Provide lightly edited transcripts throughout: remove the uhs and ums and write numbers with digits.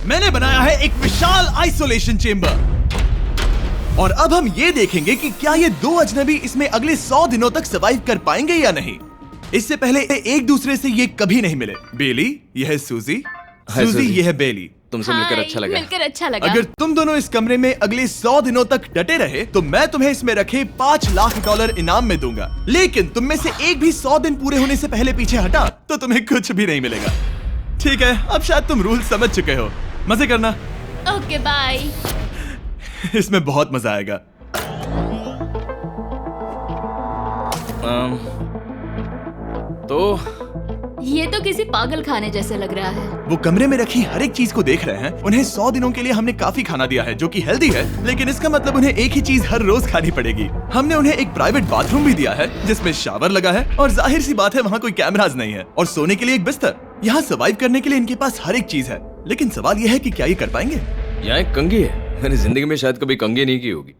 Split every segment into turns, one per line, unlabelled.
मैंने बनाया है एक विशाल आइसोलेशन चेम्बर और अब हम ये देखेंगे कि क्या ये दो अजनबी इसमें अगले 100 दिनों तक सर्वाइव कर पाएंगे या नहीं। इससे पहले एक दूसरे से ये कभी नहीं मिले। बेली, यह है सूजी, सूजी ये है बेली।
तुमसे मिलकर अच्छा लगा।
मिलकर अच्छा लगा।
अगर तुम दोनों इस कमरे में अगले 100 दिनों तक डटे रहे तो मैं तुम्हें इसमें रखे $5 लाख इनाम में दूंगा। लेकिन तुम में से एक भी 100 दिन पूरे होने से पहले पीछे हटा तो तुम्हें कुछ भी नहीं मिलेगा। ठीक है, अब शायद तुम रूल समझ चुके हो। मजे करना।
Okay bye.
इसमें बहुत मजा आएगा।
तो
ये तो किसी पागल खाने जैसे लग रहा है।
वो कमरे में रखी हर एक चीज को देख रहे हैं। उन्हें 100 दिनों के लिए हमने काफी खाना दिया है जो कि हेल्दी है, लेकिन इसका मतलब उन्हें एक ही चीज हर रोज खानी पड़ेगी। हमने उन्हें एक प्राइवेट बाथरूम भी दिया है जिसमें शावर लगा है और जाहिर सी बात है वहाँ कोई कैमराज नहीं है, और सोने के लिए एक बिस्तर। यहाँ सर्वाइव करने के लिए इनके पास हर एक चीज है, लेकिन सवाल यह है कि क्या ये कर पाएंगे।
यहाँ एक कंघी है। मैंने जिंदगी में शायद कभी कंघी नहीं की होगी।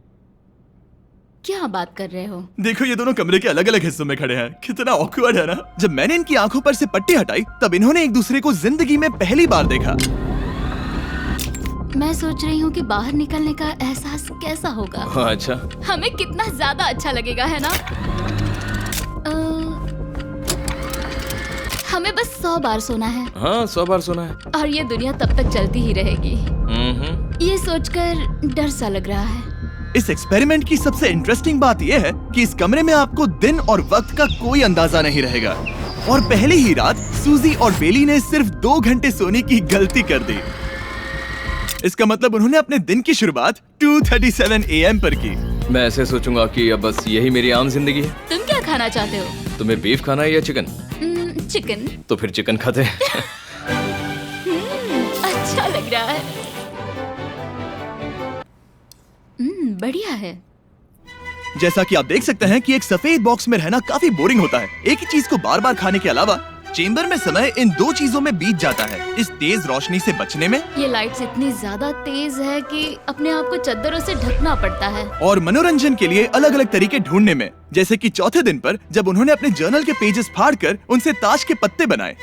क्या बात कर रहे हो?
देखो ये दोनों कमरे के अलग अलग हिस्सों में खड़े हैं। कितना ऑकवर्ड है ना। जब मैंने इनकी आंखों पर से पट्टी हटाई तब इन्होंने एक दूसरे को जिंदगी में पहली बार देखा।
मैं सोच रही हूँ कि बाहर निकलने का एहसास कैसा होगा।
अच्छा,
हमें कितना ज्यादा अच्छा लगेगा, है ना? हमें बस 100 बार सोना है।
हाँ 100 बार सोना है।
और ये दुनिया तब तक चलती ही रहेगी। ये सोचकर डर सा लग रहा है।
इस एक्सपेरिमेंट की सबसे इंटरेस्टिंग बात यह है कि इस कमरे में आपको दिन और वक्त का कोई अंदाजा नहीं रहेगा। और पहली ही रात सूजी और बेली ने सिर्फ 2 घंटे सोने की गलती कर दी। इसका मतलब उन्होंने अपने दिन की शुरुआत 2:37 AM पर की।
मैं ऐसे सोचूंगा कि अब बस यही मेरी आम जिंदगी है।
तुम क्या खाना चाहते हो?
तुम्हें बीफ खाना है या चिकन?
चिकन।
तो फिर चिकन खाते हैं।
अच्छा लग रहा है। बढ़िया है।
जैसा कि आप देख सकते हैं कि एक सफेद बॉक्स में रहना काफी बोरिंग होता है। एक ही चीज को बार बार खाने के अलावा चेम्बर में समय इन 2 चीजों में बीत जाता है। इस तेज रोशनी से बचने में,
ये लाइट्स इतनी ज्यादा तेज है कि अपने आप को चद्दरों से ढकना पड़ता है,
और मनोरंजन के लिए अलग अलग तरीके ढूंढने में। जैसे कि चौथे दिन पर जब उन्होंने अपने जर्नल के पेजेस फाड़कर उनसे ताश के पत्ते बनाए।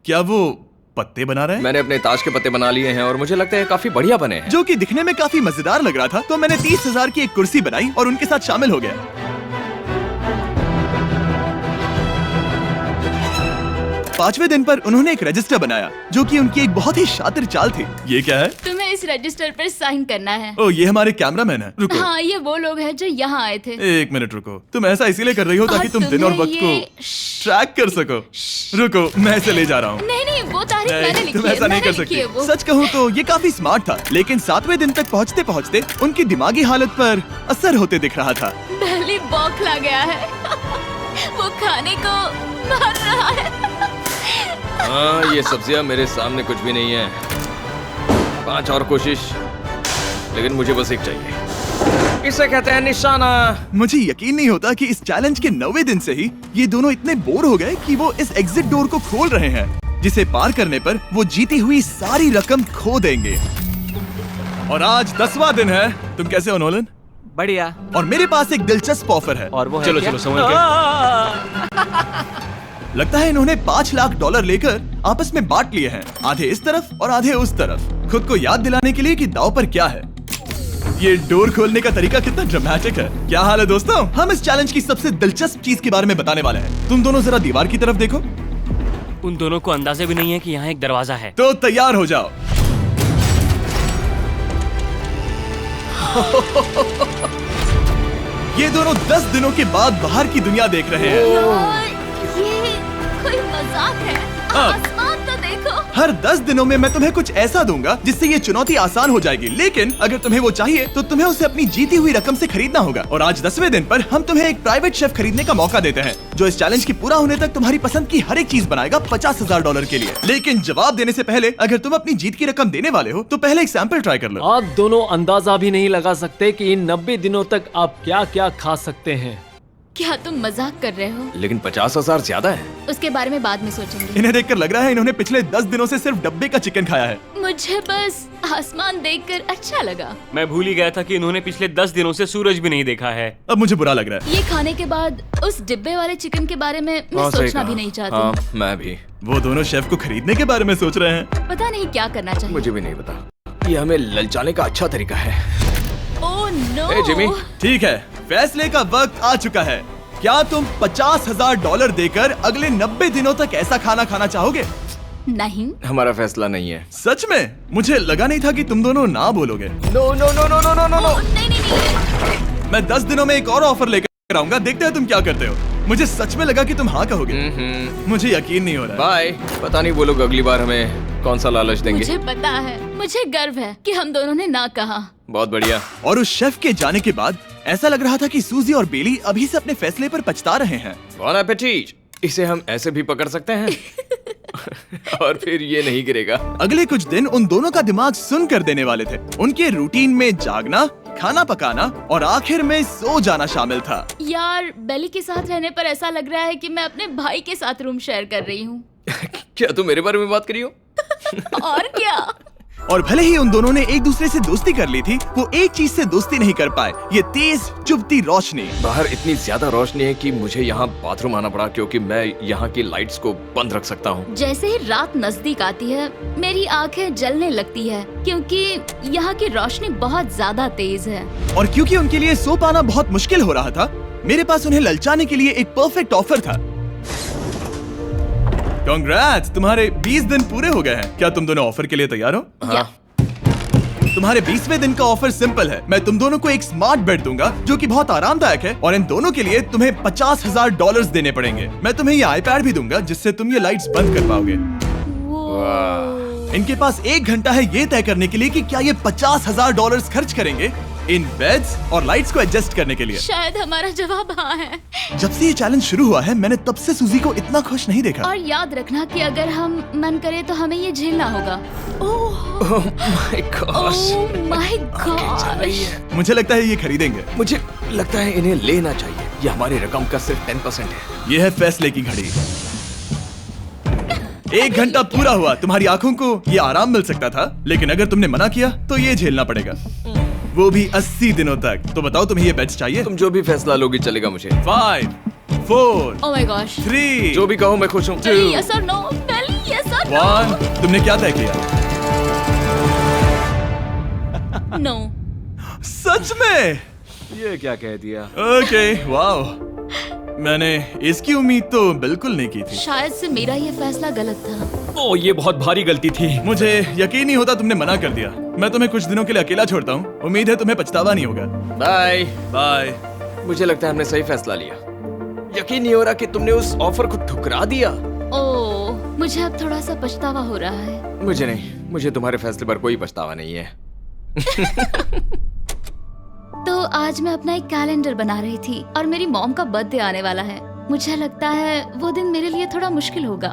क्या वो पत्ते बना रहे हैं?
मैंने अपने ताश के पत्ते बना लिए हैं और मुझे लगता है काफी बढ़िया बने हैं।
जो कि दिखने में काफी मजेदार लग रहा था, तो मैंने 30,000 की एक कुर्सी बनाई और उनके साथ शामिल हो गया। 5वें दिन पर उन्होंने एक रजिस्टर बनाया जो कि उनकी एक बहुत ही शातिर चाल थी। ये क्या है?
तुम्हें इस रजिस्टर पर साइन करना है।
ओ, ये हमारे कैमरामैन है। रुको।
हाँ, ये वो लोग हैं जो यहाँ आए थे।
1 मिनट रुको। तुम ऐसा इसीलिए कर रही हो ताकि तुम दिन और वक्त को ट्रैक कर सको। रुको, मैं इसे ले जा रहा हूँ।
नहीं, वो तारीख मैंने लिखी
तुम
है।
ऐसा नहीं कर सकती। सच कहूँ तो ये काफी स्मार्ट था, लेकिन 7वें दिन तक पहुँचते पहुँचते उनकी दिमागी हालत पर असर होते दिख रहा था।
बेली बौखला गया है। वो खाने को मार रहा है।
हाँ, ये सब्जियां मेरे सामने कुछ भी नहीं है। 5 और कोशिश, लेकिन मुझे बस एक चाहिए। इसे कहते हैं निशाना।
मुझे यकीन नहीं होता कि इस चैलेंज के 9वें दिन से ही ये दोनों इतने बोर हो गए कि वो इस एग्जिट डोर को खोल रहे हैं, जिसे पार करने पर वो जीती हुई सारी रकम खो देंगे। और आज 10वां दिन है। तुम कैसे हो नोलन?
बढ़िया।
और मेरे पास एक दिलचस्प ऑफर है।
और वो है
चलो
क्या?
चलो समझ गए।
लगता है इन्होंने $5 लाख लेकर आपस में बांट लिए हैं, आधे इस तरफ और आधे उस तरफ, खुद को याद दिलाने के लिए कि दांव पर क्या है। ये डोर खोलने का तरीका कितना ड्रामेटिक है। क्या हाल है दोस्तों? हम इस चैलेंज की सबसे दिलचस्प चीज के बारे में बताने वाले हैं। तुम दोनों जरा दीवार की तरफ देखो।
उन दोनों को अंदाजा भी नहीं है कि यहाँ एक दरवाजा है।
तो तैयार हो जाओ। ये दोनों 10 दिनों के बाद बाहर की दुनिया देख रहे हैं।
यार, ये कोई मजाक है। आसमान तो देखो।
हर 10 दिनों में मैं तुम्हें कुछ ऐसा दूंगा जिससे ये चुनौती आसान हो जाएगी, लेकिन अगर तुम्हें वो चाहिए तो तुम्हें उसे अपनी जीती हुई रकम से खरीदना होगा। और आज 10वें दिन पर हम तुम्हें एक प्राइवेट शेफ खरीदने का मौका देते हैं जो इस चैलेंज की पूरा होने तक तुम्हारी पसंद की हर एक चीज बनाएगा $50,000 के लिए। लेकिन जवाब देने से पहले अगर तुम अपनी जीत की रकम देने वाले हो तो पहले एक सैंपल ट्राई कर लो।
आप दोनों अंदाजा भी नहीं लगा सकते कि इन 90 दिनों तक आप क्या क्या खा सकते हैं।
क्या तुम मजाक कर रहे हो?
लेकिन 50,000 ज्यादा है।
उसके बारे में बाद में सोचेंगे।
इन्हें देखकर लग रहा है इन्होंने पिछले 10 दिनों से सिर्फ डब्बे का चिकन खाया है।
मुझे बस आसमान देखकर अच्छा लगा।
मैं भूल ही गया था कि इन्होंने पिछले 10 दिनों से सूरज भी नहीं देखा है।
अब मुझे बुरा लग रहा है।
ये खाने के बाद उस डिब्बे वाले चिकन के बारे में मैं
सही
सोचना
कहा।
भी नहीं चाहती।
हाँ, मैं भी।
वो दोनों शेफ को खरीदने के बारे में सोच रहे हैं।
पता नहीं क्या करना चाहिए।
मुझे भी नहीं पता। ये हमें ललचाने का अच्छा तरीका है।
Oh no.
ए, जिमी।
ठीक है, फैसले का वक्त आ चुका है। क्या तुम $50,000 देकर अगले 90 दिनों तक ऐसा खाना खाना चाहोगे?
नहीं।
हमारा फैसला नहीं है।
सच में? मुझे लगा नहीं था कि तुम दोनों ना बोलोगे।
No no no no no no no no.
नहीं नहीं नहीं।
मैं 10 दिनों में एक और ऑफर लेकर आऊंगा, देखते हैं तुम क्या करते हो। मुझे सच में लगा कि तुम हाँ कहोगे। मुझे यकीन नहीं हो रहा।
बाय। पता नहीं वो लोग अगली बार हमें कौन सा लालच देंगे।
मुझे पता है, मुझे गर्व है कि हम दोनों ने ना कहा।
बहुत बढ़िया।
और उस शेफ के जाने के बाद ऐसा लग रहा था कि सूजी और बेली अभी से अपने फैसले पर पछता रहे हैं।
बॉन एपेटीट। इसे हम ऐसे भी पकड़ सकते हैं और फिर ये नहीं गिरेगा।
अगले कुछ दिन उन दोनों का दिमाग सुन कर देने वाले थे। उनके रूटीन में जागना, खाना पकाना और आखिर में सो जाना शामिल था।
यार, बेली के साथ रहने पर ऐसा लग रहा है कि मैं अपने भाई के साथ रूम शेयर कर रही हूँ।
क्या तुम मेरे बारे में बात करी हो?
और क्या?
और भले ही उन दोनों ने एक दूसरे से दोस्ती कर ली थी, वो एक चीज से दोस्ती नहीं कर पाए, ये तेज चुभती रोशनी।
बाहर इतनी ज्यादा रोशनी है कि मुझे यहाँ बाथरूम आना पड़ा क्योंकि मैं यहाँ की लाइट्स को बंद रख सकता हूँ।
जैसे ही रात नजदीक आती है, मेरी आंखें जलने लगती है क्योंकि यहाँ की रोशनी बहुत ज्यादा तेज है।
और क्योंकि उनके लिए सो पाना बहुत मुश्किल हो रहा था, मेरे पास उन्हें ललचाने के लिए एक परफेक्ट ऑफर था। कांग्रेट्स, तुम्हारे 20 दिन पूरे हो गए हैं। क्या तुम दोनों ऑफर के लिए तैयार हो?
या।
तुम्हारे 20वें दिन का ऑफर सिंपल है। मैं तुम दोनों को एक स्मार्ट बेड दूंगा जो कि बहुत आरामदायक है, और इन दोनों के लिए तुम्हें $50,000 देने पड़ेगे। मैं तुम्हें ये आईपैड भी दूंगा जिससे तुम ये लाइट्स बंद कर पाओगे। इनके पास 1 घंटा है ये तय करने के लिए कि क्या ये $50,000 खर्च करेंगे इन बेड्स और लाइट्स को एडजस्ट करने के लिए।
शायद हमारा जवाब हाँ है।
जब से ये चैलेंज शुरू हुआ है, मैंने तब से सूजी को इतना खुश नहीं देखा।
और याद रखना कि अगर हम मन करे तो हमें ये झेलना होगा। Oh
my gosh.
My gosh.
मुझे लगता है ये खरीदेंगे।
मुझे लगता है इन्हें लेना चाहिए। ये हमारी रकम का सिर्फ 10% है।
ये है फैसले की घड़ी। 1 घंटा पूरा हुआ। तुम्हारी आंखों को ये आराम मिल सकता था, लेकिन अगर तुमने मना किया तो ये झेलना पड़ेगा, वो भी 80 दिनों तक। तो बताओ, तुम्हें ये बेड्स चाहिए?
तुम जो भी फैसला लोगी चलेगा मुझे।
5, 4,
ओह माय गॉश।
3,
जो भी कहो मैं खुश हूँ।
बेली यस और नो। बेली यस और
1। तुमने क्या तय किया?
नो।
सच में?
ये क्या कह दिया?
Okay, wow. मैंने इसकी उम्मीद तो बिल्कुल नहीं की थी।
शायद से मेरा ये फैसला गलत था।
ओह, ये बहुत भारी गलती थी।
मुझे यकीन नहीं होता तुमने मना कर दिया। मैं तुम्हें कुछ दिनों के लिए अकेला छोड़ता हूँ। उम्मीद है तुम्हें पछतावा नहीं होगा।
Bye
bye.
मुझे लगता है हमने सही फैसला लिया। यकीन नहीं हो रहा कि तुमने उस ऑफर को ठुकरा दिया।
ओह, मुझे अब थोड़ा सा पछतावा हो रहा है।
मुझे नहीं, मुझे तुम्हारे फैसले पर कोई पछतावा नहीं है।
तो आज मैं अपना एक कैलेंडर बना रही थी और मेरी मॉम का बर्थडे आने वाला है। मुझे लगता है वो दिन मेरे लिए थोड़ा मुश्किल होगा।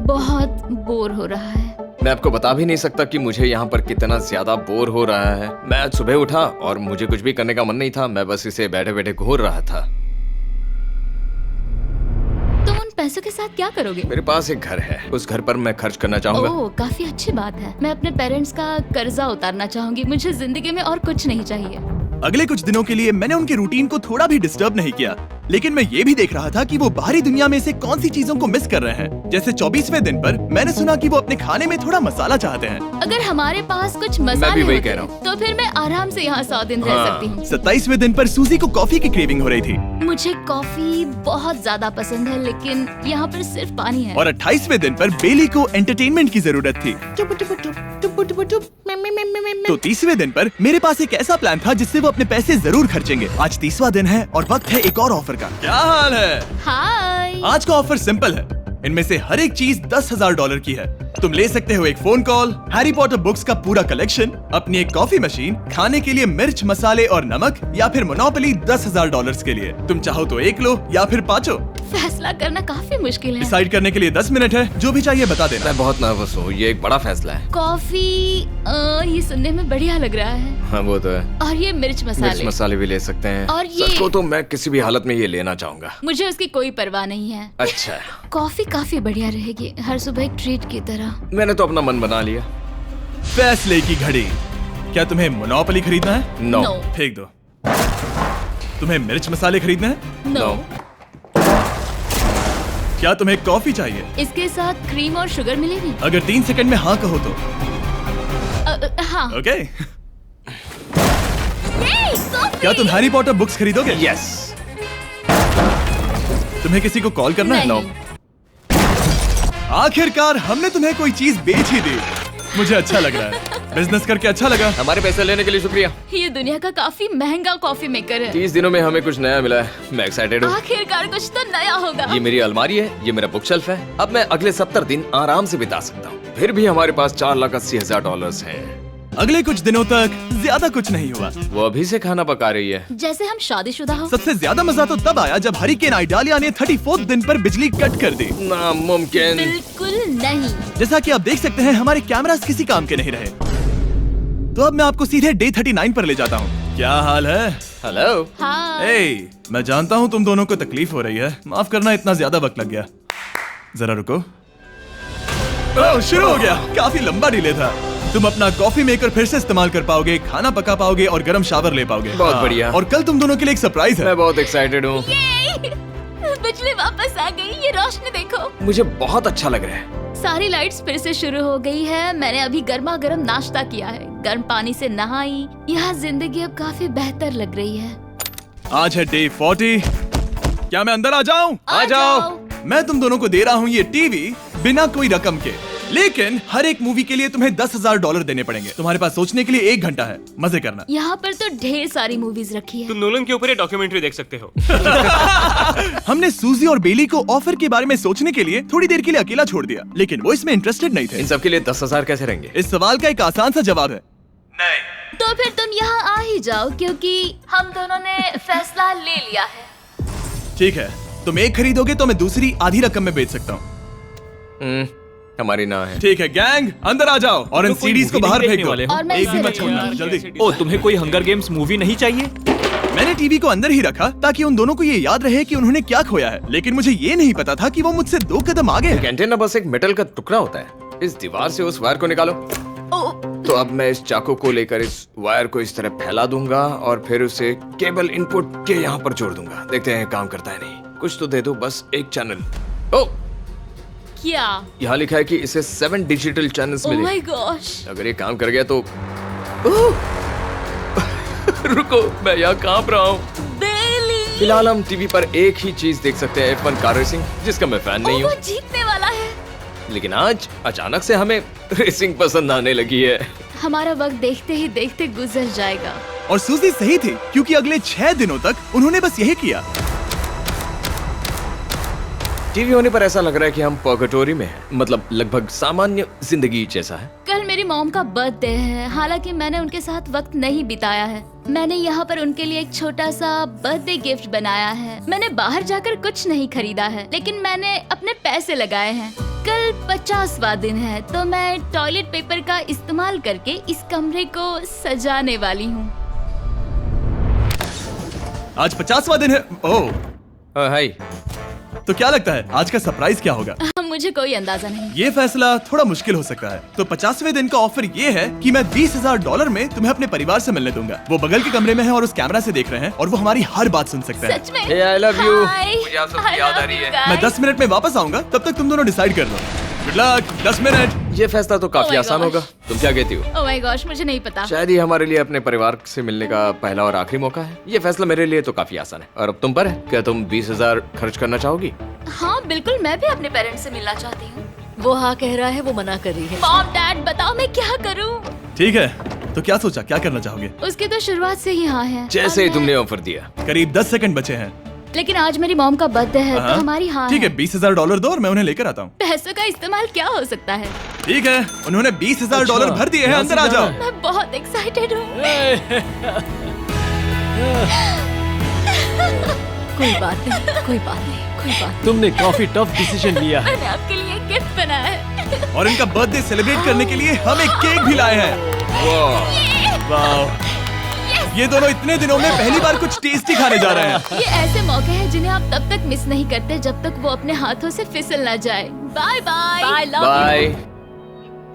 बहुत बोर हो रहा है।
मैं आपको बता भी नहीं सकता कि मुझे यहाँ पर कितना ज्यादा बोर हो रहा है। मैं आज सुबह उठा और मुझे कुछ भी करने का मन नहीं था। मैं बस इसे बैठे बैठे घूर रहा था।
तुम उन पैसों के साथ क्या करोगे?
मेरे पास एक घर है, उस घर पर मैं खर्च करना चाहूंगा।
ओह, काफी अच्छी बात है। मैं अपने पेरेंट्स का कर्जा उतारना चाहूंगी। मुझे जिंदगी में और कुछ नहीं चाहिए।
अगले कुछ दिनों के लिए मैंने उनके रूटीन को थोड़ा भी डिस्टर्ब नहीं किया, लेकिन मैं ये भी देख रहा था कि वो बाहरी दुनिया में से कौन सी चीजों को मिस कर रहे हैं। जैसे 24वें दिन पर मैंने सुना कि वो अपने खाने में थोड़ा मसाला चाहते हैं।
अगर हमारे पास कुछ
मैं
मसाले
भी वही
होते
कह रहा हूँ।
तो फिर मैं आराम से यहाँ 100 दिन रह सकती हूँ।
27वें दिन पर सूजी को कॉफी की क्रेविंग हो रही थी,
मुझे कॉफी बहुत ज्यादा पसंद है, लेकिन यहाँ पर सिर्फ पानी है।
और 28वें दिन पर बेली को एंटरटेनमेंट की जरूरत थी। तो 30वें दिन पर मेरे पास एक ऐसा प्लान था जिससे वो अपने पैसे जरूर खर्चेंगे। आज 30वां दिन है और वक्त है एक और ऑफर का। क्या हाल है?
हाय।
आज का ऑफर सिंपल है। इनमें से हर एक चीज $10,000 की है। तुम ले सकते हो एक phone call, Harry Potter books का पूरा कलेक्शन, अपनी एक कॉफी मशीन, खाने के लिए मिर्च, मसाले और नमक, या फिर मोनोपोली $10,000 के लिए। तुम चाहो तो 1 लो या फिर 5।
फैसला करना काफी मुश्किल है।
डिसाइड करने के लिए 10 मिनट है, जो भी चाहिए बता देना।
मैं बहुत नर्वस हूँ, ये एक बड़ा फैसला है।
कॉफी ये सुनने में बढ़िया लग रहा है।
हाँ वो तो है।
और ये मिर्च
मिर्च
मसाले।
मसाले भी ले सकते हैं।
और ये-
सच को तो मैं किसी भी हालत में ये लेना चाहूंगा।
मुझे उसकी कोई परवाह नहीं है।
अच्छा,
कॉफी काफी बढ़िया रहेगी, हर सुबह एक ट्रीट की तरह।
मैंने तो अपना मन बना लिया।
फैसले की घड़ी। क्या तुम्हें मोनोपोली खरीदना है?
नो।
No.
फेंक दो। तुम्हें मिर्च मसाले खरीदने हैं?
नो।
क्या तुम्हें कॉफी चाहिए?
इसके साथ क्रीम और शुगर मिलेगी?
अगर 3 सेकंड में हाँ कहो तो।
हाँ।
ओके।
ये कॉफी!
क्या तुम हैरी पॉटर बुक्स खरीदोगे?
यस।
तुम्हें किसी को कॉल करना है?
नहीं।
आखिरकार हमने तुम्हें कोई चीज बेच ही दी। मुझे अच्छा लग रहा है। बिजनेस करके अच्छा लगा।
हमारे पैसे लेने के लिए शुक्रिया।
ये दुनिया का काफी महंगा कॉफी मेकर है।
30 दिनों में हमें कुछ नया मिला है, मैं एक्साइटेड हूँ।
आखिरकार कुछ तो नया होगा।
ये मेरी अलमारी है, ये मेरा बुक शेल्फ है। अब मैं अगले 70 दिन आराम से बिता सकता हूँ। फिर भी हमारे पास $4,80,000 हैं।
अगले कुछ दिनों तक ज्यादा कुछ नहीं हुआ।
वो अभी से खाना पका रही है।
जैसे हम शादीशुदा हो।
सबसे ज्यादा मजा तो तब आया जब हरिकेन आइडालिया ने 34th दिन पर बिजली कट कर दी।
नामुमकिन।
बिल्कुल नहीं।
जैसा कि आप देख सकते हैं हमारे कैमरास किसी काम के नहीं रहे। तो अब मैं आपको सीधे डे 39 पर ले जाता हूँ। क्या हाल है?
हेलो।
हाँ।
ए, मैं जानता हूँ तुम दोनों को तकलीफ हो रही है। माफ करना इतना ज्यादा वक्त लग गया। जरा रुको। ओह, शुरू हो गया। काफी लंबा डिले था। तुम अपना कॉफी मेकर फिर से इस्तेमाल कर पाओगे, खाना पका पाओगे और गर्म शावर ले पाओगे।
बहुत
हाँ,
बढ़िया।
और कल तुम दोनों के लिए एक सरप्राइज है।
मैं बहुत एक्साइटेड हूँ।
ये! बिजली वापस आ गई। ये रोशनी देखो।
मुझे बहुत अच्छा लग रहा है।
सारी लाइट्स फिर से शुरू हो गई है। मैंने अभी गर्मा गर्म नाश्ता किया है, गर्म पानी से नहाई। यहाँ जिंदगी अब काफी बेहतर लग रही है।
आज है डे 40। क्या मैं अंदर आ जाऊं?
आ जाओ।
मैं तुम दोनों को दे रहा हूँ ये टीवी बिना कोई रकम के, लेकिन हर एक मूवी के लिए तुम्हें $10,000 देने पड़ेंगे। तुम्हारे पास सोचने के लिए 1 घंटा है। मजे करना।
यहाँ पर तो ढेर सारी मूवीज रखी है।
तुम नोलन के ऊपर ये डॉक्यूमेंट्री देख सकते हो।
हमने सूजी और बेली को ऑफर के बारे में सोचने के लिए थोड़ी देर के लिए अकेला छोड़ दिया, लेकिन वो इसमें इंटरेस्टेड नहीं थे।
इन सब के लिए 10,000 कैसे रहेंगे?
इस सवाल का एक आसान सा जवाब है नहीं।
तो फिर तुम यहाँ आ ही जाओ, क्योंकि हम दोनों ने फैसला ले लिया है।
ठीक है, तुम एक खरीदोगे तो मैं दूसरी आधी रकम में बेच सकता हूँ।
हमारी ना है।
ठीक है गैंग, अंदर आ जाओ और इन
तो कोई
सीडीज को
movie
बाहर
नहीं
फेंक
देखने
दो।
वाले हो?
और मैं
एक
इसे
भी मत
रखूंगी।
छोड़ना, जल्दी।
ओ, तुम्हें कोई हंगर गेम्स मूवी नहीं चाहिए?
मैंने टीवी को अंदर ही रखा ताकि उन दोनों को ये याद रहे कि उन्होंने क्या खोया है, लेकिन मुझे ये नहीं पता था कि वो मुझसे 2 कदम आगे है।
एंटेना बस एक मेटल का टुकड़ा होता है। इस दीवार से उस वायर को निकालो।
ओ,
तो अब मैं इस चाकू को लेकर इस वायर को इस तरह फैला दूंगा और फिर उसे केबल इनपुट के यहाँ पर जोड़ दूंगा। देखते हैं काम करता है नहीं। कुछ तो दे दो, बस एक चैनल। ओ,
क्या?
यहाँ लिखा है कि इसे 7 डिजिटल चैनल्स
ओह
मिले।
My gosh.
अगर ये काम कर गया तो रुको, मैं यहाँ कांप रहा हूँ।
बेली!
फिलहाल हम टीवी पर एक ही चीज देख सकते हैं, F1 कार रेसिंग, जिसका मैं फैन नहीं
वो
हूँ।
जीतने वाला है।
लेकिन आज अचानक से हमें रेसिंग पसंद आने लगी है।
हमारा वक्त देखते ही देखते गुजर जाएगा।
और सूजी सही थी, क्योंकि अगले 6 दिनों तक उन्होंने बस यही किया।
टीवी होने पर ऐसा लग रहा है कि हम पर्गेटोरी में हैं, मतलब लगभग सामान्य जिंदगी जैसा है।
कल मेरी मॉम का बर्थडे है, हालांकि मैंने उनके साथ वक्त नहीं बिताया है। मैंने यहाँ पर उनके लिए एक छोटा सा बर्थडे गिफ्ट बनाया है। मैंने बाहर जाकर कुछ नहीं खरीदा है, लेकिन मैंने अपने पैसे लगाए हैं। कल 50वां दिन है, तो मैं टॉयलेट पेपर का इस्तेमाल करके इस कमरे को सजाने वाली हूँ।
आज 50वां दिन है। ओह,
हाय।
तो क्या लगता है आज का सरप्राइज क्या होगा?
मुझे कोई अंदाजा नहीं।
ये फैसला थोड़ा मुश्किल हो सकता है। तो 50वें दिन का ऑफर ये है कि मैं $20,000 में तुम्हें अपने परिवार से मिलने दूंगा। वो बगल के कमरे में है और उस कैमरा से देख रहे हैं और वो हमारी हर बात सुन सकते हैं।
सच में?
Hey, I love you.
Hi.
मुझे आप सबकी
I
याद आ
love
रही
you
है।
guys.
मैं 10 मिनट में वापस आऊंगा, तब तक तुम दोनों डिसाइड कर लो। Good luck. 10 मिनट।
ये फैसला तो काफी
Oh my
आसान
gosh.
होगा। तुम क्या कहती हो?
Oh my gosh, मुझे नहीं पता।
शायद ये हमारे लिए अपने परिवार से मिलने का पहला और आखिरी मौका है। ये फैसला मेरे लिए तो काफी आसान है। और अब तुम पर है। क्या तुम 20,000 खर्च करना चाहोगी?
हाँ बिल्कुल, मैं भी अपने पेरेंट्स से मिलना चाहती हूँ।
वो हाँ कह रहा है, वो मना कर रही है।
मॉम डैड बताओ मैं क्या करूँ?
ठीक है, तो क्या सोचा, क्या करना चाहोगे?
उसकी तो शुरुआत से ही हाँ है।
जैसे ही
और
तुमने ऑफर दिया।
करीब 10 सेकंड बचे हैं।
लेकिन आज मेरी मॉम का बर्थडे है,
हाँ।
तो हमारी हाँ
ठीक है, $20,000 दो और मैं उन्हें लेकर आता हूँ।
पैसों का इस्तेमाल क्या हो सकता है?
ठीक है, उन्होंने $20,000 भर दिए हैं।
यहाँ
अंदर
से
आ जाओ।
जाना
मैं बहुत एक्साइटेड हूँ।
कोई बात नहीं, कोई बात नहीं। कोई बात
तुमने काफी टफ डिसीजन लिया है।
मैंने आपके लिए एक गिफ्ट बनाया है।
और इनका बर्थडे सेलिब्रेट करने के लिए हम एक केक भी लाए हैं। वाह, ये दोनों इतने दिनों में पहली बार कुछ टेस्टी खाने जा रहे हैं।
ये ऐसे मौके हैं जिन्हें आप तब तक मिस नहीं करते जब तक वो अपने हाथों से फिसल ना जाए। Bye bye.
Bye love
bye.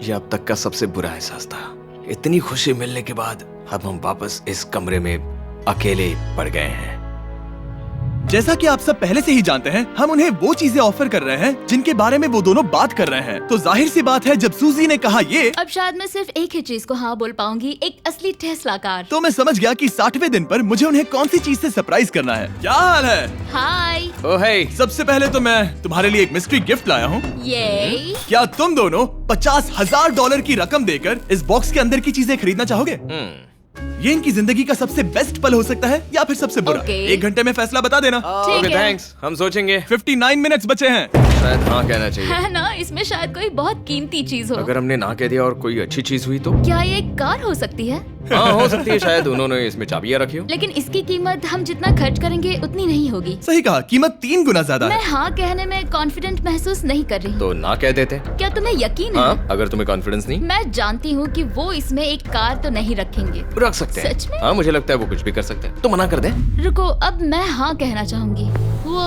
ये अब तक का सबसे बुरा एहसास था। इतनी खुशी मिलने के बाद अब हम वापस इस कमरे में अकेले पड़ गए हैं।
जैसा कि आप सब पहले से ही जानते हैं, हम उन्हें वो चीजें ऑफर कर रहे हैं जिनके बारे में वो दोनों बात कर रहे हैं। तो जाहिर सी बात है, जब सूजी ने कहा ये,
अब शायद मैं सिर्फ एक ही चीज को हाँ बोल पाऊंगी, एक असली टेस्ला कार।
तो मैं समझ गया कि 60वें दिन पर मुझे उन्हें कौन सी चीज से सरप्राइज करना है। क्या हाल है?
हाय।
ओ हे,
सबसे पहले तो मैं तुम्हारे लिए एक मिस्ट्री गिफ्ट लाया हूँ।
ये
क्या तुम दोनों $50,000 की रकम देकर इस बॉक्स के अंदर की चीजें खरीदना चाहोगे? ये इनकी जिंदगी का सबसे बेस्ट पल हो सकता है या फिर सबसे बुरा।
Okay.
1 घंटे में फैसला बता देना।
ठीक
ओके
है।
थैंक्स, हम सोचेंगे।
59 मिनट्स बचे हैं।
शायद हाँ कहना चाहिए।
है ना, इसमें शायद कोई बहुत कीमती चीज हो।
अगर हमने ना कह दिया और कोई अच्छी चीज हुई तो?
क्या ये एक कार हो सकती है?
हाँ हो सकती है, शायद उन्होंने इसमें चाबियां रखी हो।
लेकिन इसकी कीमत हम जितना खर्च करेंगे उतनी नहीं होगी।
सही कहा, कीमत 3 गुना ज्यादा
मैं
है।
हाँ कहने में कॉन्फिडेंट महसूस नहीं कर रही।
तो ना कह देते।
क्या तुम्हें यकीन है?
हाँ, अगर तुम्हें कॉन्फिडेंस नहीं,
मैं जानती हूँ कि वो इसमें एक कार तो नहीं रखेंगे।
रख सकते हैं।
सच में?
हाँ मुझे लगता है वो कुछ भी कर सकते हैं। तो मना कर दे।
रुको, अब मैं हाँ कहना चाहूंगी। वो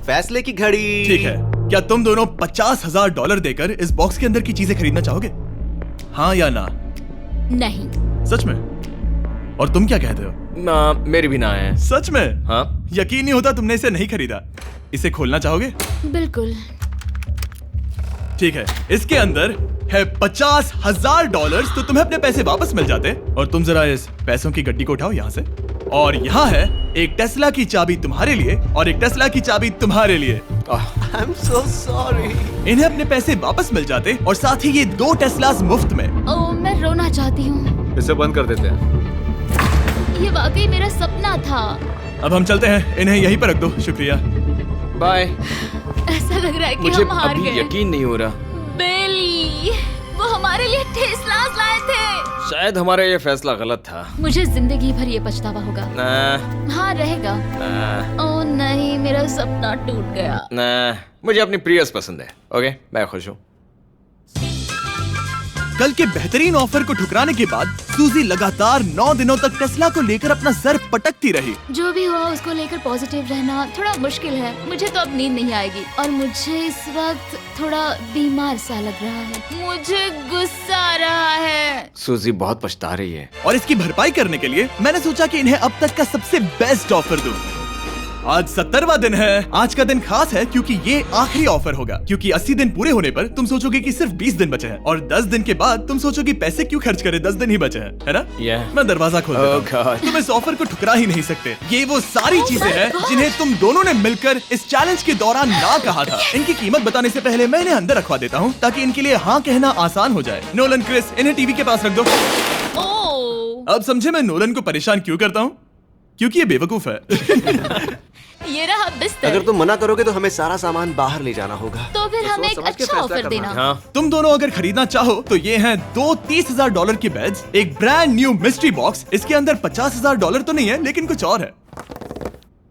फैसले की घड़ी।
ठीक है, क्या तुम दोनों $50,000 देकर इस बॉक्स के अंदर की चीजें खरीदना चाहोगे? हाँ या ना?
नहीं।
सच में? और तुम क्या कहते हो?
ना, मेरी भी ना है।
सच में?
हाँ
यकीन नहीं होता तुमने इसे नहीं खरीदा। इसे खोलना चाहोगे?
बिल्कुल।
ठीक है, इसके अंदर है $50,000, तो तुम्हें अपने पैसे वापस मिल जाते। और तुम जरा इस पैसों की गड्डी को उठाओ यहाँ से। और यहाँ है एक टेस्ला की चाबी तुम्हारे लिए और एक टेस्ला की चाबी तुम्हारे लिए।
I am so sorry.
इन्हें अपने पैसे वापस मिल जाते और साथ ही ये 2 टेस्लास मुफ्त में।
ओ, मैं रोना चाहती हूँ।
इसे बंद कर देते हैं।
ये वाकई मेरा सपना था।
अब हम चलते हैं, इन्हें यहीं पर रख दो। शुक्रिया।
बाय।
ऐसा लग रहा है कि
मुझे
हम हार
अभी
गए।
यकीन नहीं हो रहा।
बेली, वो हमारे लिए टेस्लास लाए थे।
शायद हमारा ये फैसला गलत था।
मुझे जिंदगी भर ये पछतावा होगा।
ना,
हाँ रहेगा।
ना,
ओ नहीं, मेरा सपना टूट गया।
ना, मुझे अपनी प्रियस पसंद है। ओके, मैं खुश हूँ।
कल के बेहतरीन ऑफर को ठुकराने के बाद सूजी लगातार 9 दिनों तक टेस्ला को लेकर अपना सर पटकती रही।
जो भी हुआ उसको लेकर पॉजिटिव रहना थोड़ा मुश्किल है। मुझे तो अब नींद नहीं आएगी और मुझे इस वक्त थोड़ा बीमार सा लग रहा है। मुझे गुस्सा आ रहा है।
सूजी बहुत पछता रही है।
और इसकी भरपाई करने के लिए मैंने सोचा कि इन्हें अब तक का सबसे बेस्ट ऑफर दूं। आज 70वां दिन है। आज का दिन खास है क्योंकि ये आखिरी ऑफर होगा। क्योंकि 80 दिन पूरे होने पर तुम सोचोगे कि सिर्फ 20 दिन बचे हैं और 10 दिन के बाद तुम सोचोगे पैसे क्यों खर्च करें, 10 दिन ही बचे हैं, है ना?
Yeah.
मैं दरवाजा खोल देता हूं।
Oh God.
तुम इस ऑफर को ठुकरा ही नहीं सकते। ये वो सारी चीजें हैं जिन्हें तुम दोनों ने मिलकर इस चैलेंज के दौरान ना कहा था। इनकी कीमत बताने से पहले मैं इन्हें अंदर रखवा देता हूँ ताकि इनके लिए हाँ कहना आसान हो जाए। नोलन, क्रिस, इन्हें टीवी के पास रख दो।
ओ,
अब समझे मैं नोलन को परेशान क्यों करता हूँ? क्योंकि ये बेवकूफ है।
ये रहा बिस्तर।
अगर तुम मना करोगे तो हमें सारा सामान बाहर ले जाना होगा।
तो फिर हमें एक
समझ के
अच्छा
फैसला
ऑफर
करना।
देना।
हाँ,
तुम दोनों अगर खरीदना चाहो तो ये हैं 2 $30,000 के बेड्स, एक ब्रांड न्यू मिस्ट्री बॉक्स। इसके अंदर $50,000 तो नहीं है लेकिन कुछ और है।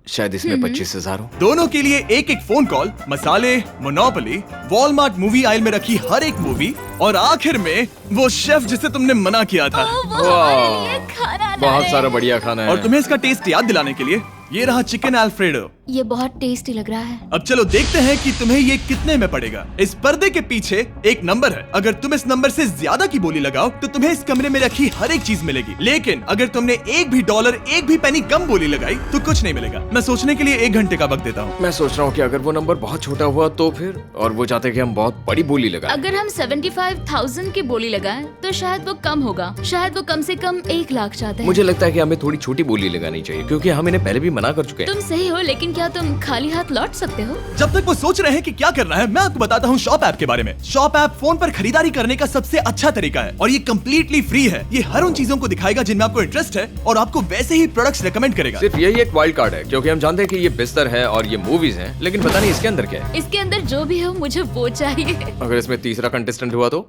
शायद इसमें 25,000 हो।
दोनों के लिए एक एक फोन कॉल, मसाले, मोनोपोली, वॉलमार्ट मूवी आइल में रखी हर एक मूवी और आखिर में वो शेफ जिसे तुमने मना किया था।
ओ, वो हमारे लिए खाना
बहुत
लाए।
सारा बढ़िया खाना है।
और तुम्हें इसका टेस्ट याद दिलाने के लिए ये रहा चिकन अल्फ्रेडो।
ये बहुत टेस्टी लग रहा है।
अब चलो देखते हैं कि तुम्हें ये कितने में पड़ेगा। इस पर्दे के पीछे एक नंबर है। अगर तुम इस नंबर से ज्यादा की बोली लगाओ तो तुम्हें इस कमरे में रखी हर एक चीज मिलेगी। लेकिन अगर तुमने एक भी डॉलर, एक भी पेनी कम बोली लगाई तो कुछ नहीं मिलेगा। मैं सोचने के लिए 1 घंटे का वक्त देता हूँ।
मैं सोच रहा हूँ कि अगर वो नंबर बहुत छोटा हुआ तो फिर, और वो चाहते कि हम बहुत बड़ी बोली लगाएं।
अगर हम 75,000 की बोली लगाएं तो शायद वो कम होगा। शायद वो कम से कम 1 लाख चाहते हैं।
मुझे लगता है कि हमें थोड़ी छोटी बोली लगानी चाहिए क्योंकि हम इन्हें पहले भी मना कर चुके हैं।
तुम सही हो, लेकिन क्या तुम खाली हाथ लौट सकते हो?
जब तक वो सोच रहे हैं कि क्या करना है, मैं आपको बताता हूँ शॉप ऐप के बारे में। शॉप ऐप फोन पर खरीदारी करने का सबसे अच्छा तरीका है और ये कम्प्लीटली फ्री है। ये हर उन चीजों को दिखाएगा जिनमें आपको इंटरेस्ट है और आपको वैसे ही प्रोडक्ट्स रेकमेंड करेगा।
सिर्फ यही एक वाइल्ड कार्ड है क्योंकि हम जानते हैं कि ये बिस्तर है और ये मूवीज हैं, लेकिन पता नहीं इसके अंदर क्या है।
इसके अंदर जो भी हो मुझे वो चाहिए।
अगर इसमें तीसरा कंटेस्टेंट हुआ तो?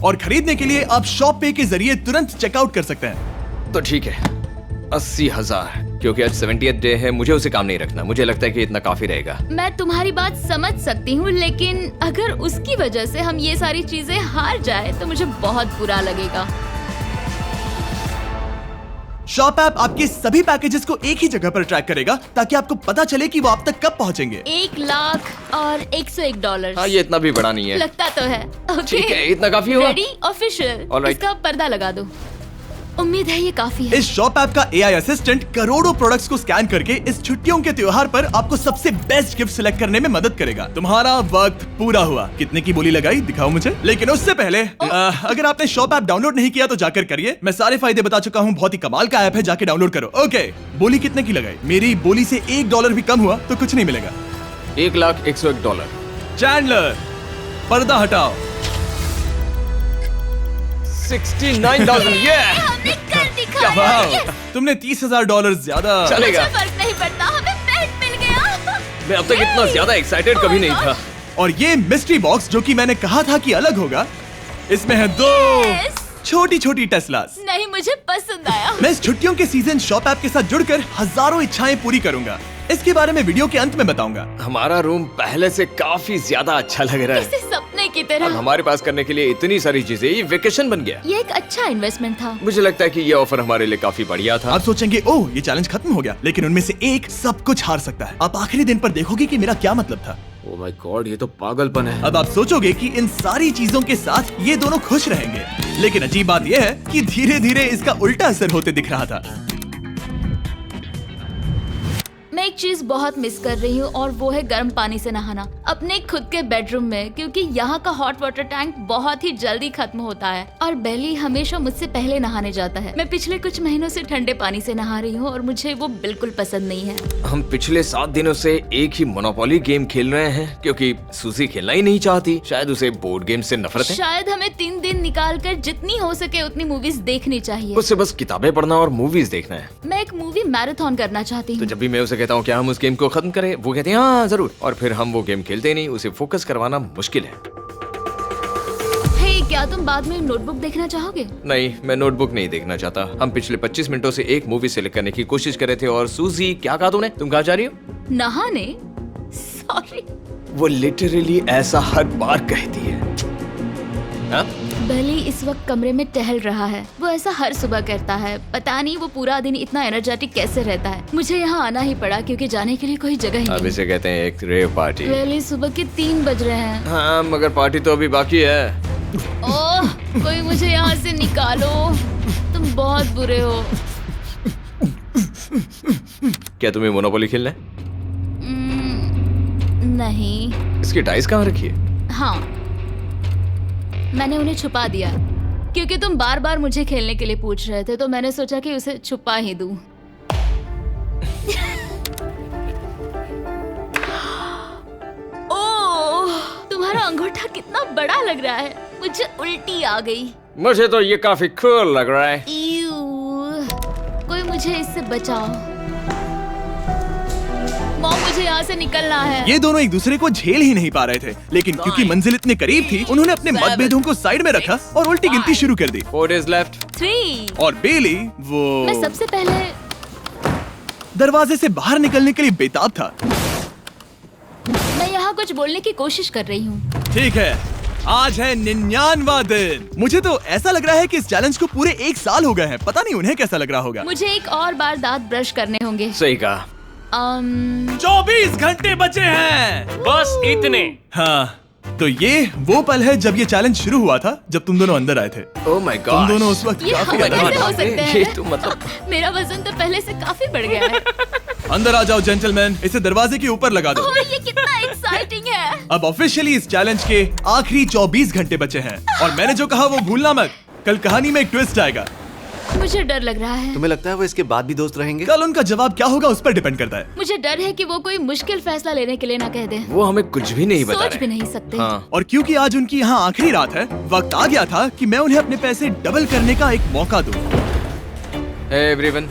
और खरीदने के लिए आप शॉप पे के जरिए तुरंत चेकआउट कर सकते हैं।
तो ठीक है, 80,000 क्योंकि आज 70th डे है, मुझे उसे काम नहीं रखना। मुझे लगता है कि इतना काफी रहेगा।
मैं तुम्हारी बात समझ सकती हूँ, लेकिन अगर उसकी वजह से हम ये सारी चीजें हार जाए तो मुझे बहुत बुरा लगेगा।
शॉप ऐप आपके सभी पैकेजेस को एक ही जगह पर ट्रैक करेगा ताकि आपको पता चले कि वो आप तक कब पहुंचेंगे।
1 लाख और $101।
हाँ, ये इतना भी बड़ा नहीं है।
लगता तो है।
ठीक है, इतना काफी होगा।
रेडी? ऑफिशियल।
Alright.
इसका पर्दा लगा दो। उम्मीद है ये काफी है।
इस शॉप ऐप का AI असिस्टेंट करोड़ों प्रोडक्ट्स को स्कैन करके इस छुट्टियों के त्योहार पर आपको सबसे बेस्ट गिफ्ट सिलेक्ट करने में मदद करेगा। तुम्हारा वक्त पूरा हुआ। कितने की बोली लगाई दिखाओ मुझे। लेकिन उससे पहले अगर आपने शॉप ऐप डाउनलोड नहीं किया तो जाकर करिए। मैं सारे फायदे बता चुका हूँ। बहुत ही कमाल का ऐप है, जाके डाउनलोड करो। ओके, बोली कितने की लगाई? मेरी बोली से $1 भी कम हुआ तो कुछ नहीं मिलेगा।
$1,01,001।
चैंडलर, पर्दा हटाओ।
69,000। ये
हमने कर दिखाया।
वाह, तुमने $30,000 ज्यादा।
चलेगा।
मुझे फर्क नहीं पड़ता, हमें बेड मिल गया।
मैं अब तक इतना ज्यादा एक्साइटेड कभी नहीं था।
और ये मिस्ट्री बॉक्स जो कि मैंने कहा था कि अलग होगा, इसमें है 2
Yes.
छोटी छोटी टेस्लास।
नहीं, मुझे पसंद आया।
मैं इस छुट्टियों के सीजन शॉप ऐप के साथ जुड़कर हजारों इच्छाएं पूरी करूंगा। इसके बारे में वीडियो के अंत में बताऊंगा।
हमारा रूम पहले से काफी ज्यादा अच्छा लग रहा है।
जैसे सपने की
अब
तरह।
हमारे पास करने के लिए इतनी सारी चीजें, ये वेकेशन बन गया।
ये एक अच्छा इन्वेस्टमेंट था।
मुझे लगता है कि ये ऑफर हमारे लिए काफी बढ़िया था।
आप सोचेंगे ओह ये चैलेंज खत्म हो गया, लेकिन उनमें से एक सब कुछ हार सकता है। आप आखिरी दिन पर देखोगे कि मेरा क्या मतलब था।
ओह माय गॉड, ये तो पागलपन है।
अब आप सोचोगे कि इन सारी चीजों के साथ ये दोनों खुश रहेंगे, लेकिन अजीब बात यह है कि धीरे धीरे इसका उल्टा असर होते दिख रहा था।
मैं एक चीज बहुत मिस कर रही हूँ और वो है गर्म पानी से नहाना अपने खुद के बेडरूम में, क्योंकि यहाँ का हॉट वाटर टैंक बहुत ही जल्दी खत्म होता है और बेली हमेशा मुझसे पहले नहाने जाता है। मैं पिछले कुछ महीनों से ठंडे पानी से नहा रही हूँ और मुझे वो बिल्कुल पसंद नहीं है।
हम पिछले 7 दिनों से एक ही मोनोपोली गेम खेल रहे हैं क्योंकि सूजी खेलना ही नहीं चाहती। शायद उसे बोर्ड गेम से नफरत है।
शायद हमें 3 दिन निकाल कर जितनी हो सके उतनी मूवीज देखनी चाहिए।
उसे बस किताबें पढ़ना और मूवीज देखना है।
मैं एक मूवी मैराथन करना चाहती
तो
हूँ।
जब भी मैं उसे कहता हूँ क्या हम उस गेम को खत्म करें, वो कहते हैं हाँ जरूर, और फिर हम वो गेम खेलते नहीं। उसे फोकस करवाना मुश्किल है।
हे, क्या तुम बाद में नोटबुक देखना चाहोगे?
नहीं, मैं नोटबुक नहीं देखना चाहता। हम पिछले 25 मिनटों से एक मूवी सेलेक्ट करने की कोशिश कर रहे थे। और सूजी, क्या कहा तूने? तुम कहाँ जा रही हो?
नहाने? सॉरी।
वो लिटरली ऐसा हर बार कहती है। हाँ?
बेली इस वक्त कमरे में टहल रहा है। वो ऐसा हर सुबह करता है। पता नहीं वो पूरा दिन इतना एनर्जेटिक कैसे रहता है। मुझे यहाँ आना ही पड़ा क्योंकि जाने के लिए कोई जगह ही
अब
नहीं।
इसे कहते हैं एक रेव पार्टी।
बेली, सुबह के 3 बज रहे हैं।
हाँ, मगर पार्टी तो अभी बाकी है।
ओह, कोई मुझे यहाँ से निकालो। तुम बहुत बुरे हो।
क्या तुम्हें मोनोपोली खेलना है?
नहीं।
इसकी डाइस कहाँ रखी है?
हाँ, मैंने उन्हें छुपा दिया क्योंकि तुम बार बार मुझे खेलने के लिए पूछ रहे थे, तो मैंने सोचा कि उसे छुपा ही दूं। ओह, तुम्हारा अंगूठा कितना बड़ा लग रहा है। मुझे उल्टी आ गई।
मुझे तो ये काफी कूल लग रहा है।
ईऊ, कोई मुझे इससे बचाओ। मॉम, मुझे यहाँ से निकलना है।
ये दोनों एक दूसरे को झेल ही नहीं पा रहे थे, लेकिन क्योंकि मंजिल इतने करीब थी, उन्होंने अपने मतभेदों को साइड में रखा और उल्टी गिनती शुरू कर दी।
4 days left।
3।
और बेली वो
मैं सबसे पहले
दरवाजे से बाहर निकलने के लिए बेताब था।
मैं यहाँ कुछ बोलने की कोशिश कर रही हूँ।
ठीक है, आज है 99वां दिन। मुझे तो ऐसा लग रहा है कि इस चैलेंज को पूरे 1 साल हो गए हैं। पता नहीं उन्हें कैसा लग रहा होगा।
मुझे एक और बार दांत ब्रश करने होंगे।
सही कहा।
24 घंटे बचे हैं।
बस इतने।
हाँ, तो ये वो पल है जब ये चैलेंज शुरू हुआ था, जब तुम दोनों अंदर आए थे।
Oh my God.
तुम दोनों उस वक्त
ये
काफी
हम
अलग
कैसे
थे।
हो सकते हैं?
ये तो मतलब
मेरा वजन तो पहले से काफी बढ़ गया है।
अंदर आ जाओ जेंटलमैन, इसे दरवाजे के ऊपर लगा दो।
ओह, ये कितना एक्साइटिंग है।
अब ऑफिशियली इस चैलेंज के आखिरी 24 घंटे बचे हैं और मैंने जो कहा वो भूलना मत। कल कहानी में एक ट्विस्ट आएगा।
मुझे डर लग रहा है।
तुम्हें लगता है वो इसके बाद भी दोस्त रहेंगे?
कल उनका जवाब क्या होगा उस पर डिपेंड करता है।
मुझे डर है कि वो कोई मुश्किल फैसला लेने के लिए ना कह दे।
वो हमें कुछ भी नहीं बता
सोच
रहे।
भी नहीं सकते।
हाँ।
और क्योंकि आज उनकी यहाँ आखिरी रात है, वक्त आ गया था कि मैं उन्हें अपने पैसे डबल करने का एक मौका दूं।
Hey everyone।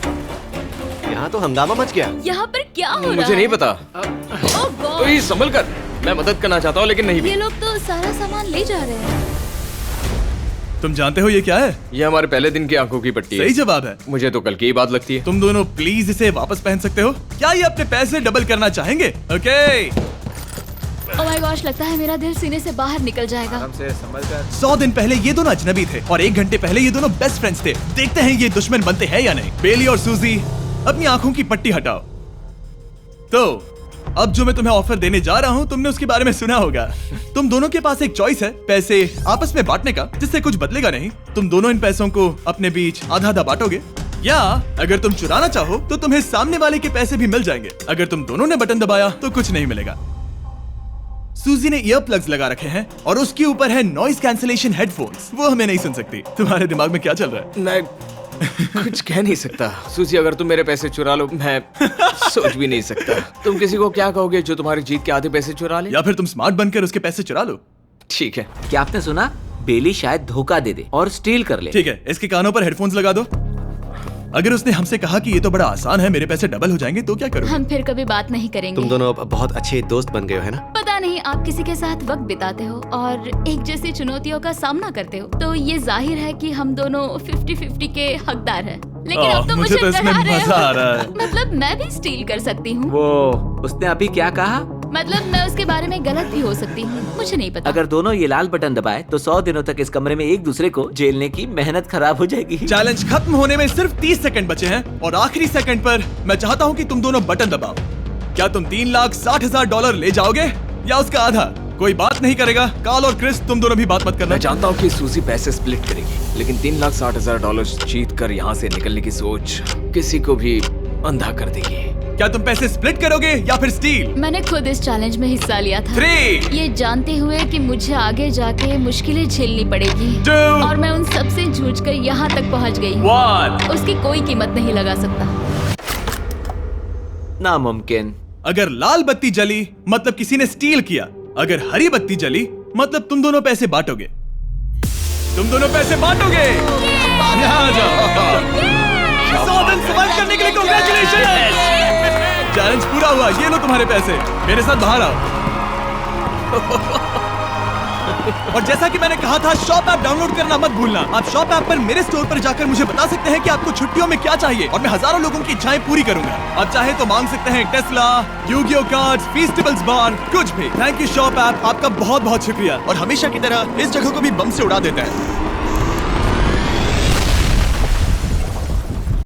यहाँ तो हंगामा मच गया।
यहाँ पर क्या हो रहा है?
मुझे नहीं पता।
ओह गॉड,
तो ये संभल कर। मैं मदद करना चाहता हूँ लेकिन नहीं भी।
ये लोग तो सारा सामान ले जा रहे हैं।
तुम जानते हो ये क्या है?
ये हमारे पहले दिन की आंखों की पट्टी है।
सही जवाब है।
मुझे तो कल की ही बात लगती है।
तुम दोनों प्लीज इसे वापस पहन सकते हो? क्या ये अपने पैसे डबल करना चाहेंगे? ओके।
ओह माय गॉश, लगता है मेरा दिल सीने से बाहर निकल जाएगा।
100 दिन पहले ये दोनों अजनबी थे और 1 घंटे पहले ये दोनों बेस्ट फ्रेंड्स थे। देखते हैं ये दुश्मन बनते हैं या नहीं। बेली और सूजी, अपनी आंखों की पट्टी हटाओ। तो अब जो मैं तुम्हें ऑफर देने जा रहा हूँ, तुमने उसके बारे में सुना होगा। तुम दोनों के पास एक चॉइस है पैसे आपस में बांटने का, जिससे कुछ बदलेगा नहीं। तुम दोनों इन पैसों को अपने बीच आधा आधा बांटोगे, या अगर तुम चुराना चाहो तो तुम्हें सामने वाले के पैसे भी मिल जाएंगे। अगर तुम दोनों ने बटन दबाया तो कुछ नहीं मिलेगा। सूजी ने ईयर प्लग्स लगा रखे हैं और उसके ऊपर है नॉइस कैंसलेशन हेडफोन्स। वो हमें नहीं सुन सकती। तुम्हारे दिमाग में क्या चल रहा है?
मैं कुछ कह नहीं सकता। सूजी, अगर तुम मेरे पैसे चुरा लो, मैं सोच भी नहीं सकता। तुम किसी को क्या कहोगे जो तुम्हारी जीत के आधे पैसे चुरा ले?
या फिर तुम स्मार्ट बनकर उसके पैसे चुरा लो।
ठीक है।
क्या आपने सुना? बेली शायद धोखा दे दे और स्टील कर ले।
ठीक है, इसके कानों पर हेडफोन्स लगा दो। अगर उसने हमसे कहा कि ये तो बड़ा आसान है, मेरे पैसे डबल हो जाएंगे, तो क्या करोगे?
हम फिर कभी बात नहीं करेंगे।
तुम दोनों अब बहुत अच्छे दोस्त बन गए हो, है ना?
पता नहीं, आप किसी के साथ वक्त बिताते हो और एक जैसी चुनौतियों का सामना करते हो, तो ये जाहिर है कि हम दोनों 50-50 के हकदार हैं। लेकिन अब तो
मुझे तो इसमें
डरा रहे
मजा आ रहा
हो।
है।
मतलब मैं भी स्टील कर सकती हूँ।
वो उसने अभी क्या कहा?
मतलब मैं उसके बारे में गलत भी हो सकती हूँ, मुझे नहीं पता।
अगर दोनों ये लाल बटन दबाए तो 100 दिनों तक इस कमरे में एक दूसरे को झेलने की मेहनत खराब हो जाएगी।
चैलेंज खत्म होने में सिर्फ 30 सेकंड बचे हैं और आखिरी सेकंड पर मैं चाहता हूँ कि तुम दोनों बटन दबाओ। क्या तुम $3,60,000 ले जाओगे या उसका आधा? कोई बात नहीं करेगा। कार्ल और क्रिस, तुम दोनों भी बात मत करना।
मैं जानता हूँ कि सूजी पैसे स्प्लिट करेगी, लेकिन $3,60,000 जीत कर यहाँ से निकलने की सोच किसी को भी अंधा कर देगी।
क्या तुम पैसे स्प्लिट करोगे या फिर स्टील?
मैंने खुद इस चैलेंज में हिस्सा लिया था,
3,
ये जानते हुए कि मुझे आगे जाके मुश्किलें झेलनी पड़ेगी
2,
और मैं उन सब से जूझकर यहाँ तक पहुँच गई हूँ।
1।
उसकी कोई कीमत नहीं लगा सकता।
नामुमकिन।
अगर लाल बत्ती जली मतलब किसी ने स्टील किया, अगर हरी बत्ती जली मतलब तुम दोनों पैसे बांटोगे। तुम दोनों पैसे बांटोगे। यहाँ आ जाओ। 100 दिन सर्वाइव करने के लिए कांग्रेचुलेशन। चैलेंज पूरा हुआ। ये लो तुम्हारे पैसे, मेरे साथ बाहर आओ। और जैसा कि मैंने कहा था, शॉप ऐप डाउनलोड करना मत भूलना। आप शॉप ऐप पर मेरे स्टोर पर जाकर मुझे बता सकते हैं कि आपको छुट्टियों में क्या चाहिए और मैं हजारों लोगों की इच्छाएं पूरी करूंगा। आप चाहे तो मांग सकते हैं टेस्ला, यूगियो कार्ड्स, फेस्टिवल्स बार, कुछ भी। थैंक यू शॉप ऐप, आपका बहुत बहुत शुक्रिया। और हमेशा की तरह इस जगह को भी बम से उड़ा देता है।